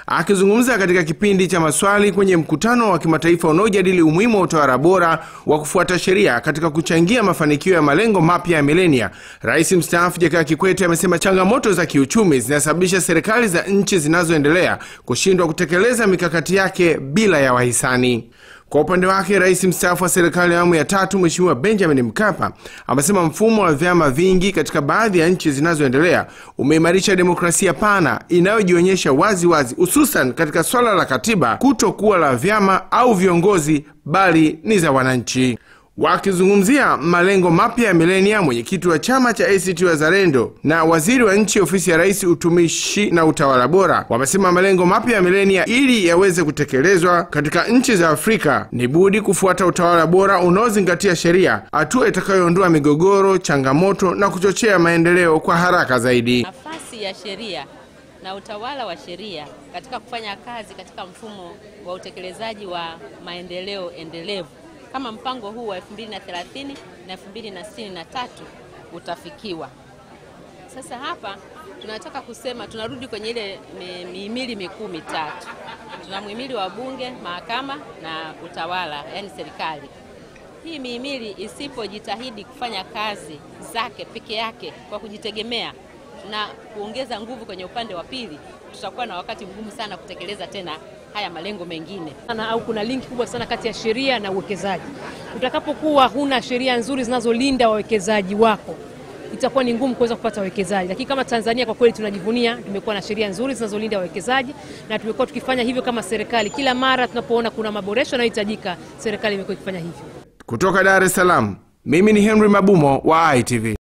Akizungumza katika kipindi cha maswali kwenye mkutano wa kimataifa unaojadili umuhimu wa utawala bora wa kufuata sheria katika kuchangia mafanikio ya malengo mapya ya milenia, Rais mstaafu Jakaya Kikwete amesema changamoto za kiuchumi zinasababisha serikali za nchi zinazoendelea kushindwa kutekeleza mikakati yake bila ya wahisani. Kwa upande wake, Rais mstaafu wa serikali ya awamu ya 3 Mheshimiwa Benjamin Mkapa amesema mfumo wa vyama vingi katika baadhi ya nchi zinazoendelea umeimarisha demokrasia pana inayojionyesha wazi wazi, hususan katika swala la katiba kutokuwa la vyama au viongozi bali ni za wananchi. Wakizungumzia malengo mapya ya milenia, mwenyekiti wa chama cha ACT Wazalendo na waziri wa nchi ofisi ya Rais utumishi na utawala bora wamesema malengo mapya ya milenia ili yaweze kutekelezwa katika nchi za Afrika ni budi kufuata utawala bora unaozingatia sheria, hatua itakayoondoa migogoro, changamoto na kuchochea maendeleo kwa haraka zaidi. Nafasi ya sheria na utawala wa sheria katika kufanya kazi katika mfumo wa utekelezaji wa maendeleo endelevu kama mpango huu wa 2030 na 2063 utafikiwa. Sasa hapa tunataka kusema tunarudi kwenye ile mihimili mikuu mitatu. Tuna muhimili wa bunge, mahakama na utawala, yani serikali. Hii mihimili isipojitahidi kufanya kazi zake peke yake kwa kujitegemea na kuongeza nguvu kwenye upande wa pili, tutakuwa na wakati mgumu sana kutekeleza tena haya malengo mengine. Au kuna linki kubwa sana kati ya sheria na uwekezaji. Utakapokuwa huna sheria nzuri zinazolinda wawekezaji wako, itakuwa ni ngumu kuweza kupata wawekezaji. Lakini kama Tanzania kwa kweli tunajivunia, tumekuwa na sheria nzuri zinazolinda wawekezaji na tumekuwa tukifanya hivyo kama serikali. Kila mara tunapoona kuna maboresho yanayohitajika, serikali imekuwa ikifanya hivyo. Kutoka Dar es Salaam, mimi ni Henry Mabumo wa ITV.